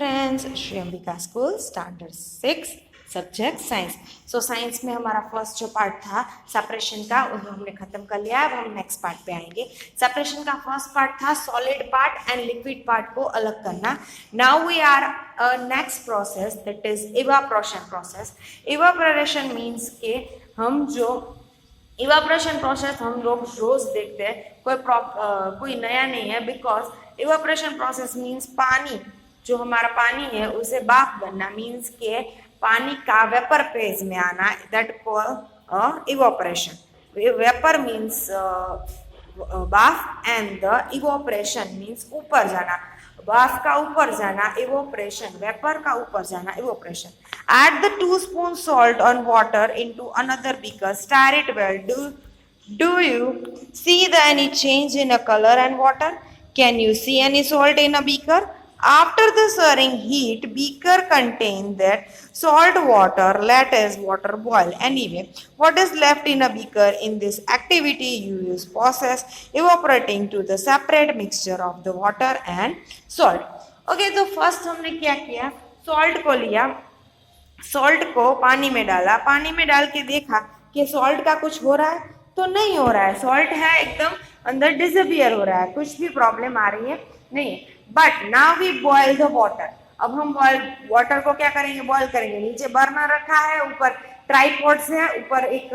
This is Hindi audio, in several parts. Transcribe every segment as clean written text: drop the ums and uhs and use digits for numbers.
Friends, Shri Ambika school standard 6 subject science. So science में हमारा फर्स्ट जो पार्ट था सेपरेशन का, उन्हें हमने खत्म कर लिया। अब हम नेक्स्ट पार्ट पे आएंगे। सेपरेशन का फर्स्ट पार्ट था solid part and liquid part को अलग करना। Now we are next process that is evaporation process. Evaporation means के हम जो इवापोरेशन प्रोसेस हम लोग रोज देखते हैं, कोई नया नहीं है, बिकॉज इवापोरेशन प्रोसेस मीन्स पानी, जो हमारा पानी है उसे भाप बनना, मीन्स के पानी का वेपर फेज में आना, that call evaporation. Vapour means भाप एंड द इवापोरेशन मीन्स ऊपर जाना, भाप का ऊपर जाना इवापोरेशन, वेपर का ऊपर जाना evaporation. Add the 2 spoons salt on water into another beaker. Stir it well. Do you see any change in a color and water? Can you see any salt in a beaker? After the stirring heat, beaker contain that salt water. Let as water boil. Anyway, what is left in a beaker in this activity you use process evaporating to the separate mixture of the water and salt. Okay, तो first हमने क्या किया, salt को लिया, सॉल्ट को पानी में डाला, पानी में डाल के देखा कि सॉल्ट का कुछ हो रहा है, तो नहीं हो रहा है। सॉल्ट है एकदम अंदर डिसअपियर हो रहा है, कुछ भी प्रॉब्लम आ रही है नहीं। But now we boil the water. अब हम वाटर को क्या करेंगे, बॉयल करेंगे। नीचे बर्नर रखा है, ऊपर ट्राइपॉड्स है, ऊपर एक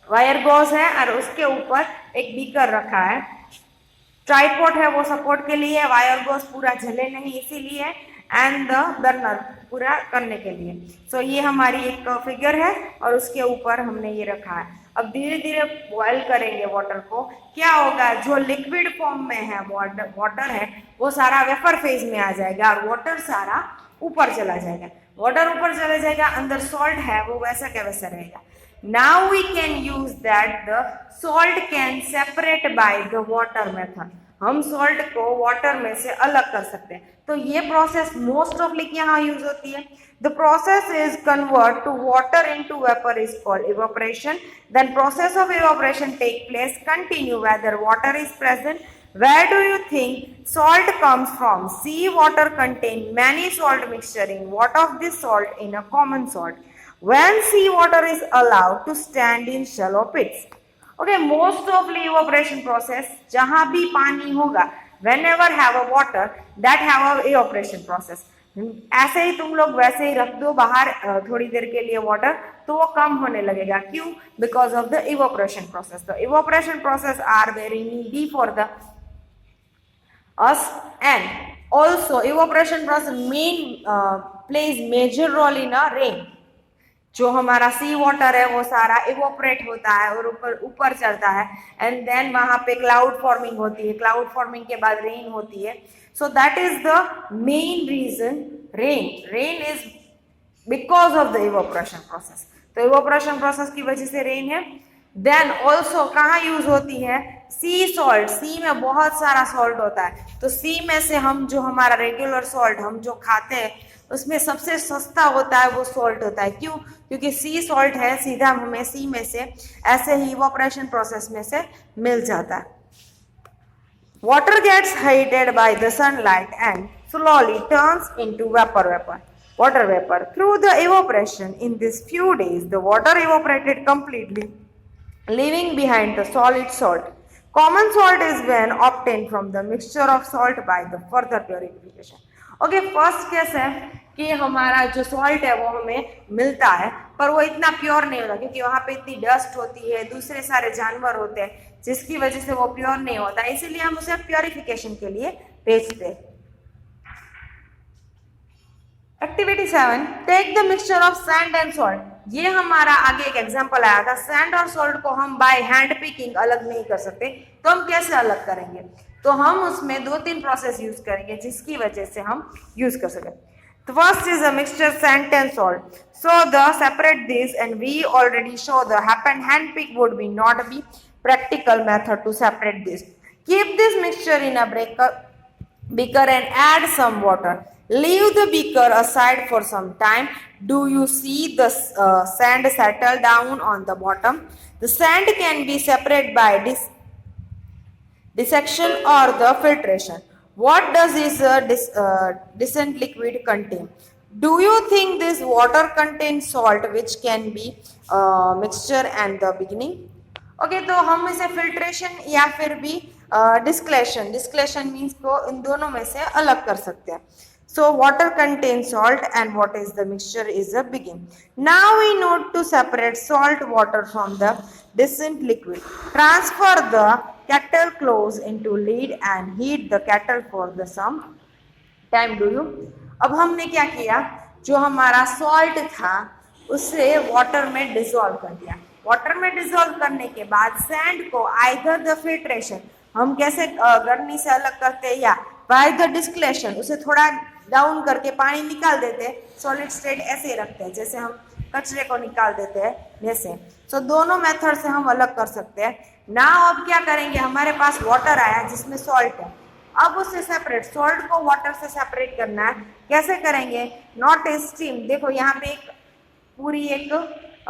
वायर गॉज है और उसके ऊपर एक बीकर रखा है। ट्राइपॉड है वो सपोर्ट के लिए, वायर गॉज पूरा जले नहीं इसीलिए, एंड द बर्नर पूरा करने के लिए। सो ये हमारी एक फिगर है और उसके ऊपर हमने ये रखा है। अब धीरे धीरे बॉयल करेंगे वाटर को, क्या होगा, जो लिक्विड फॉर्म में है वाटर है वो सारा वेपर फेज में आ जाएगा और वाटर सारा ऊपर चला जाएगा। वाटर ऊपर चला जाएगा, अंदर सॉल्ट है वो वैसा क्या वैसा रहेगा। Now we can use that the salt can separate by the water method. हम सॉल्ट को वाटर में से अलग कर सकते हैं। तो ये प्रोसेस मोस्ट ऑफली यहाँ यूज होती है। The process is convert to water into vapour is called evaporation. Then process of evaporation take place continue whether water is present. Where do you think salt comes from? Sea water contain many salt mixture in. What of this salt in a common salt? When sea water is allowed to stand in shallow pits. Okay, most of the evaporation process, जहाँ भी पानी होगा, whenever have a water, that have a evaporation process. ऐसे ही तुम लोग वैसे ही रख दो बाहर थोड़ी देर के लिए वाटर, तो वो कम होने लगेगा। क्यों? Because of the evaporation process. The evaporation process are very needy for the us, and also evaporation process plays major role in a rain. जो हमारा सी वाटर है वो सारा इवोपरेट होता है और ऊपर चढ़ता है, एंड देन वहां पे क्लाउड फॉर्मिंग होती है। क्लाउड फॉर्मिंग के बाद रेन होती है। So that is the main reason rain is because of the evaporation process. तो इवोपरेशन प्रोसेस की वजह से रेन है। देन ऑल्सो कहाँ यूज होती है, सी सॉल्ट। सी में बहुत सारा सॉल्ट होता है, तो सी में से हम जो हमारा रेगुलर सॉल्ट हम जो खाते हैं उसमें सबसे सस्ता होता है वो सॉल्ट होता है। क्यों? क्योंकि सी सॉल्ट है, सीधा हमें सी में से ऐसे ही इवोपरेशन प्रोसेस में से मिल जाता है। Water gets heated by the sunlight and slowly turns into water vapor through the evaporation. In this few days the water evaporated completely, leaving behind the solid salt. Common salt is when obtained from the mixture of salt by the further purification. Okay, first case है कि हमारा जो सॉल्ट है वो हमें मिलता है, पर वो इतना प्योर नहीं होता क्योंकि वहाँ पे इतनी डस्ट होती है, दूसरे सारे जानवर होते हैं, जिसकी वजह से वो प्योर नहीं होता। इसीलिए हम उसे प्योरिफिकेशन के लिए भेजते हैं। Activity 7, take the mixture of sand and salt. ये हमारा आगे एक एग्जांपल आया था। सैंड और सॉल्ट को हम बाय हैंड पिकिंग अलग नहीं कर सकते, तो हम कैसे अलग करेंगे? तो हम उसमें 2-3 प्रोसेस यूज करेंगे जिसकी वजह से हम यूज कर सकें। The first is a mixture sand and salt. So the separate this, and we already show the hand pick would be not be practical method to separate this. Keep this mixture in a beaker and add some water. Leave the beaker aside for some time. Do you see the sand settle down on the bottom? The sand can be separated by dissection or the filtration. What does this descent liquid contain? Do you think this water contains salt which can be mixture and the beginning? Okay तो हम इसे फिल्ट्रेशन या फिर भी डिस्क्लेशन डिस्क्लेशन मीन्स को इन दोनों में से अलग कर सकते हैं. So water contains salt and what is the mixture is the beginning. Now we know to separate salt water from the descent liquid. Transfer the kettle close into lid and heat the kettle for the some time. Do you? अब हमने क्या किया, जो हमारा सॉल्ट था उसे वाटर में डिसॉल्व कर दिया. वाटर में डिसॉल्व करने के बाद सैंड को आइदर द फिल्ट्रेशन, हम कैसे गर्मी से अलग करते हैं, या बाय द डिस्टिलेशन उसे थोड़ा डाउन करके पानी निकाल देते हैं, सॉलिड स्टेट ऐसे ही रखते हैं जैसे हम कचरे को निकाल देते हैं वैसे. सो दोनों मेथड से हम अलग कर सकते हैं. नाउ अब क्या करेंगे, हमारे पास वाटर आया जिसमें सॉल्ट है, अब उसे सेपरेट, सॉल्ट को वाटर से सेपरेट करना है. कैसे करेंगे, नॉट ए स्टीम. देखो यहाँ पे एक पूरी एक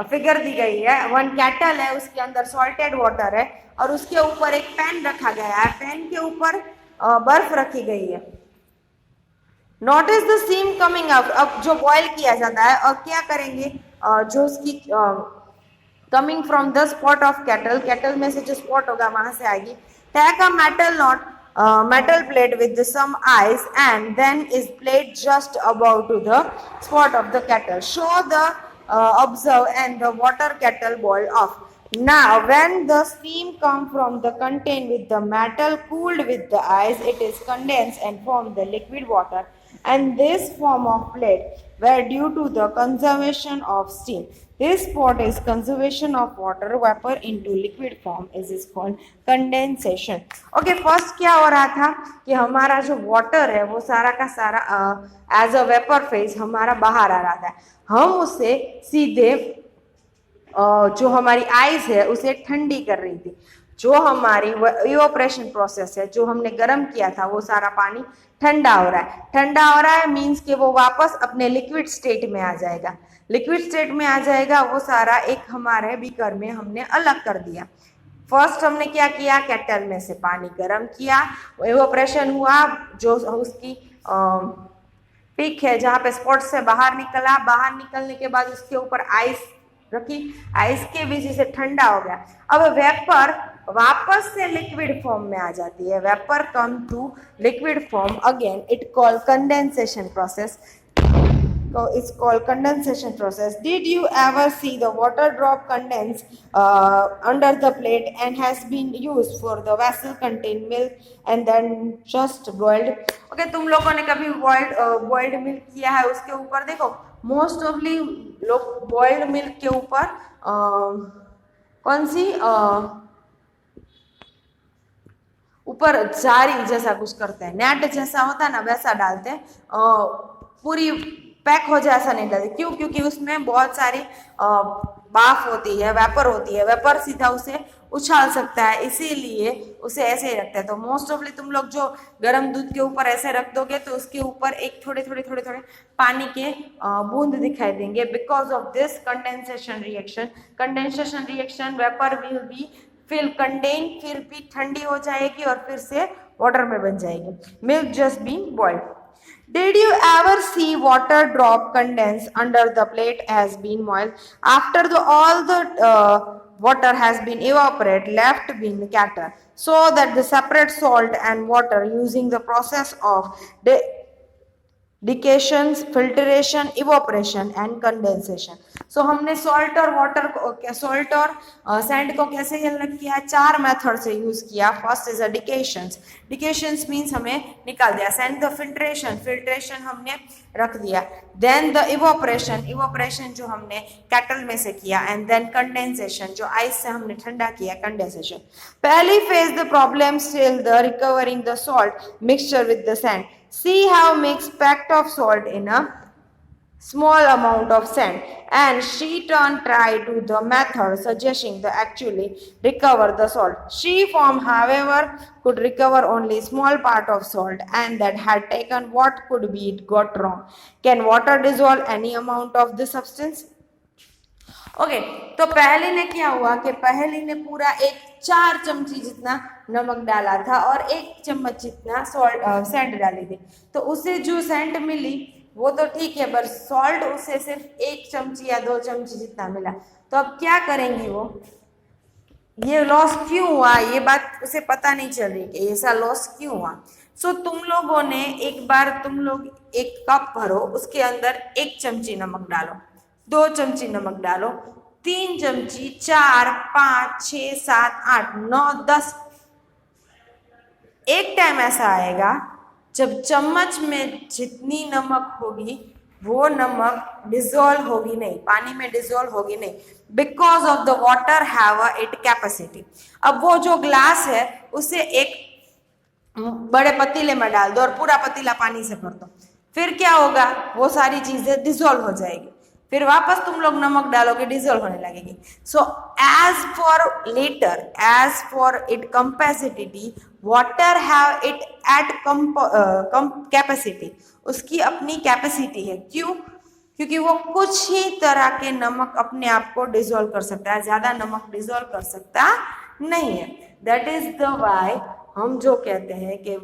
फिगर दी गई है. वन कैटल है, उसके अंदर सॉल्टेड वाटर है और उसके ऊपर एक पैन रखा गया है, पैन के ऊपर बर्फ रखी गई है. Notice the steam coming out. अब जो बॉयल किया जाता है और क्या करेंगे, जो उसकी coming from the spout of kettle, kettle में से जो स्पॉट होगा वहां से आएगी. Take a metal not metal plate with some ice and then is placed just above to the spot of the kettle. Show the observe and the water kettle boil off. Now when the steam come from the container with the metal cooled with the ice, it is condensed and form the liquid water, and this form of plate were due to the conservation of steam. This spot is conservation of water vapor into liquid form is called condensation. Okay, first क्या हो रहा था कि हमारा जो वाटर है वो सारा का सारा एज अ वेपर फेज हमारा बाहर आ रहा था. हम उसे सीधे जो हमारी आइस है उसे ठंडी कर रही थी. जो हमारी इवोपरेशन प्रोसेस है, जो हमने गर्म किया था, वो सारा पानी ठंडा हो रहा है. ठंडा हो रहा है मीन्स कि वो वापस अपने लिक्विड स्टेट में आ जाएगा. लिक्विड स्टेट में आ जाएगा, वो सारा एक हमारे बीकर में हमने अलग कर दिया. फर्स्ट हमने क्या किया, केटल में से पानी गर्म किया, इवोपरेशन हुआ, जो उसकी पीक है जहाँ पे स्पॉट से बाहर निकला. बाहर निकलने के बाद उसके ऊपर आइस रखी, आइस के वजह से ठंडा हो गया. अब वेपर वापस से लिक्विड फॉर्म में आ जाती है. Vapour come to liquid form again, it called condensation process. It's called condensation process. Did you ever see the water drop condense under the plate and has been used for the vessel contain milk and then just boiled? Okay, तुम लोगों ने कभी boiled milk किया है? उसके ऊपर देखो, मोस्ट ऑफली लोग बॉइल्ड मिल्क के ऊपर कौन सी ऊपर जारी जैसा कुछ करते हैं, नेट जैसा होता है ना, वैसा डालते हैं. पूरी पैक हो जाए ऐसा नहीं डालते. क्यों? क्योंकि उसमें बहुत सारी भाप होती है, वेपर होती है. वेपर सीधा उसे उछाल सकता है, इसीलिए उसे ऐसे ही रखते हैं. तो मोस्ट ऑफली तुम लोग जो गर्म दूध के ऊपर ऐसे रख दोगे तो उसके ऊपर एक थोड़े थोड़े पानी के बूंद दिखाई देंगे. Because of this condensation reaction, condensation reaction vapour will be fill condense, फिर भी ठंडी हो जाएगी और फिर से वाटर में बन जाएगी. Milk just been boiled. Did you ever see water drop condense under the plate has been boiled after all the water has been evaporated left in the kettle, so that the separate salt and water using the process of decantation, filtration, evaporation and condensation. So हमने सॉल्ट और वाटर को, सॉल्ट और सैंड को कैसे अलग किया, चार मेथड से यूज किया. First is a decantations. Decantations means हमें निकाल दिया. सेंड द फिल्ट्रेशन, फिल्ट्रेशन हमने रख दिया. देन द इवोपरेशन, इवोपरेशन जो हमने कैटल में से किया. एंड देन कंडेंसेशन, जो आइस से हमने ठंडा किया, कंडेंसेशन. पहली phase the problem still the recovering the salt mixture with the sand. See how mix packet of salt in a small amount of sand, and she tried to the method suggesting the actually recover the salt. She form, however, could recover only small part of salt, and that had taken what could be it got wrong. Can water dissolve any amount of this substance? Okay, तो पहली ने क्या हुआ कि पहली ने पूरा एक 4 चमची जितना नमक डाला था और 1 चम्मच जितना सेंट डाली थी। तो उसे जो सेंट मिली वो तो ठीक है, पर सॉल्ट उसे सिर्फ 1 चमची या 2 चमची जितना मिला। तो अब क्या करेंगी वो, ये लॉस क्यों हुआ, ये बात उसे पता नहीं चल रही कि ऐसा लॉस क्यों हुआ। सो तुम लोगों ने एक बार, तुम लोग एक कप भरो, उसके अंदर 1 चमची नमक डालो, 2 चमची नमक डालो, 3 चमची, 4, 5, 6, 7, 8, 9, 10। एक टाइम ऐसा आएगा जब चम्मच में जितनी नमक होगी वो नमक डिजोल्व होगी नहीं, पानी में डिजोल्व होगी नहीं, because of the water have it capacity. अब वो जो ग्लास है उसे एक बड़े पतीले में डाल दो और पूरा पतीला पानी से भर दो, फिर क्या होगा, वो सारी चीजें डिजोल्व हो जाएगी, फिर वापस तुम लोग नमक डालोगे, डिजोल्व होने लगेगी। So as for later, as for it capacity, water have it at capacity, उसकी अपनी कैपेसिटी है। क्यों? क्योंकि वो कुछ ही तरह के नमक अपने आप को डिजोल्व कर सकता है, ज्यादा नमक डिजोल्व कर सकता नहीं है। दैट इज द वाई हम जो कहते हैं कि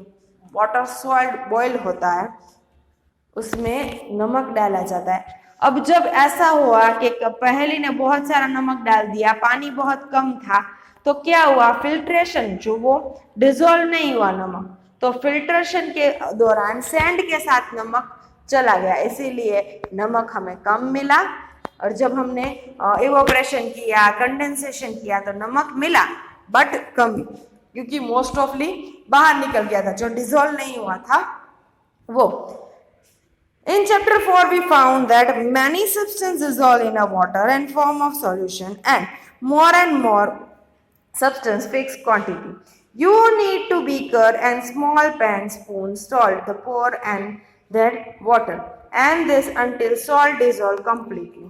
वाटर सॉल्ट बॉयल होता है उसमें नमक डाला जाता है। अब जब ऐसा हुआ कि पहली ने बहुत सारा नमक डाल दिया, पानी बहुत कम था, तो क्या हुआ, फिल्ट्रेशन, जो वो डिजोल्व नहीं हुआ नमक, तो फिल्ट्रेशन के दौरान सैंड के साथ नमक चला गया, इसीलिए नमक हमें कम मिला। और जब हमने इवोपरेशन किया, कंडेंसेशन किया, तो नमक मिला बट कम, क्योंकि मोस्ट ऑफली बाहर निकल गया था, जो डिजोल्व नहीं हुआ था वो। In chapter 4 we found that many substances dissolve in a water and form of solution, and more substance fixed quantity. You need to beaker and small pan spoon salt the pour and then water, and this until salt dissolve completely.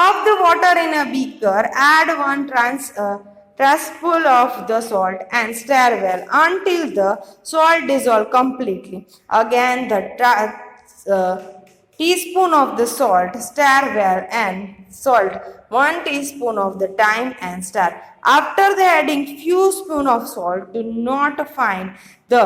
Of the water in a beaker, add 1 tablespoon of the salt and stir well until the salt dissolve completely. Again the teaspoon of the salt, stir well and salt 1 teaspoon of the thyme and stir. After the adding few spoon of salt, do not find the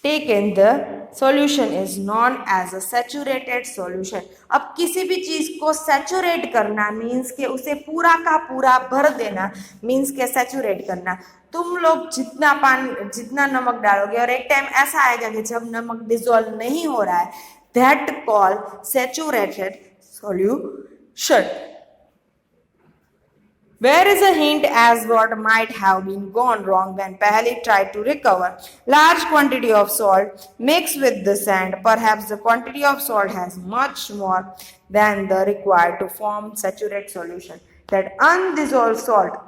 taken the solution is known as a saturated solution. अब किसी भी चीज को सैचुरेट करना मीन्स के उसे पूरा का पूरा भर देना, मीन्स के सैचुरेट करना। तुम लोग जितना नमक डालोगे और एक टाइम ऐसा आएगा कि जब नमक डिजोल्व नहीं हो रहा है, that call saturated solution. Where is a hint as what might have been gone wrong when Paheli tried to recover large quantity of salt mixed with the sand. Perhaps the quantity of salt has much more than the required to form saturated solution. That undissolved salt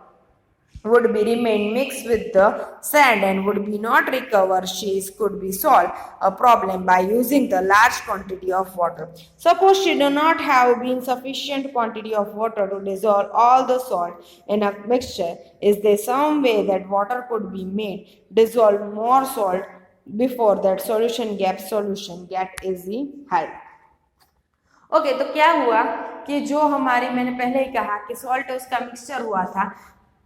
would be remain mixed with the sand and would be not recover. She could be solved a problem by using the large quantity of water. Suppose she do not have been sufficient quantity of water to dissolve all the salt in a mixture. Is there some way that water could be made dissolve more salt before that solution get easy help? Okay, तो क्या हुआ कि जो हमारी, मैंने पहले ही कहा कि सॉल्ट उसका मिक्सचर हुआ था,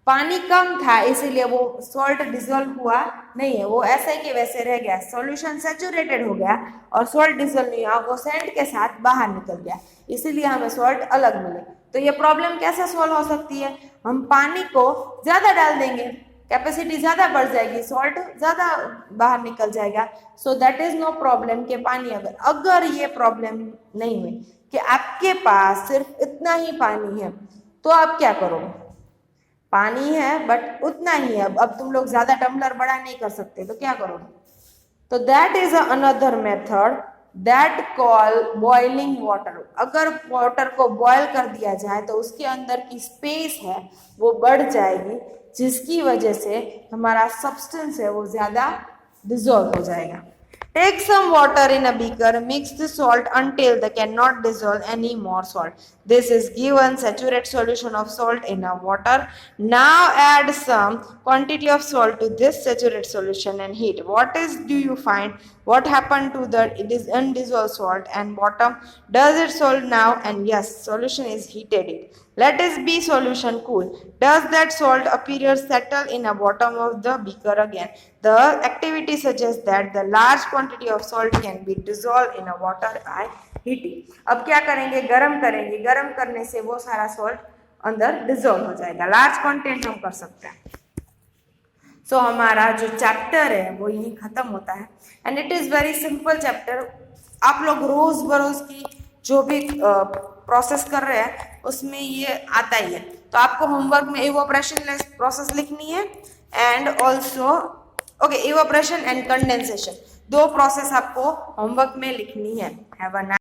पानी कम था, इसीलिए वो सॉल्ट डिजोल्व हुआ नहीं है, वो ऐसे के वैसे रह गया, सॉल्यूशन सैचुरेटेड हो गया और सॉल्ट डिजोल्व नहीं हुआ, वो सैंड के साथ बाहर निकल गया, इसीलिए हमें सॉल्ट अलग मिले। तो ये प्रॉब्लम कैसे सॉल्व हो सकती है, हम पानी को ज्यादा डाल देंगे, कैपेसिटी ज्यादा बढ़ जाएगी, सॉल्ट ज्यादा बाहर निकल जाएगा। So that is no problem के पानी, अगर ये प्रॉब्लम नहीं हुई कि आपके पास सिर्फ इतना ही पानी है, तो आप क्या करोगे, पानी है बट उतना ही है, अब तुम लोग ज्यादा टम्बलर बड़ा नहीं कर सकते, तो क्या करोगे, तो that is another method that call boiling water. अगर वाटर को बॉयल कर दिया जाए तो उसके अंदर की स्पेस है वो बढ़ जाएगी, जिसकी वजह से हमारा सब्सटेंस है वो ज्यादा डिजोल्व हो जाएगा। Take some water in a beaker, mix the salt until they cannot dissolve any more salt. This is given saturated solution of salt in a water. Now add some quantity of salt to this saturated solution and heat. Do you find? What happened to the undissolved salt and bottom? Does it solve now? And yes, solution is heated it. Let us be solution cool. Does that salt appear settle in the bottom of the beaker again? The activity suggests that the large quantity of salt can be dissolved in a water by heating. अब क्या करेंगे? गरम करेंगे. गरम करने से वो सारा सॉल्ट अंदर डिजोल्व हो जाएगा. लार्ज कंटेंट हम कर सकते हैं. सो हमारा जो चैप्टर है वो यही खत्म होता है. And it is very simple chapter. आप लोग रोज बरोज की जो भी प्रोसेस कर रहे हैं उसमें ये आता ही है. तो आपको होमवर्क में इवोपरेशन प्रोसेस लिखनी है and also evaporation and condensation, 2 process आपको होमवर्क में लिखनी है. Have a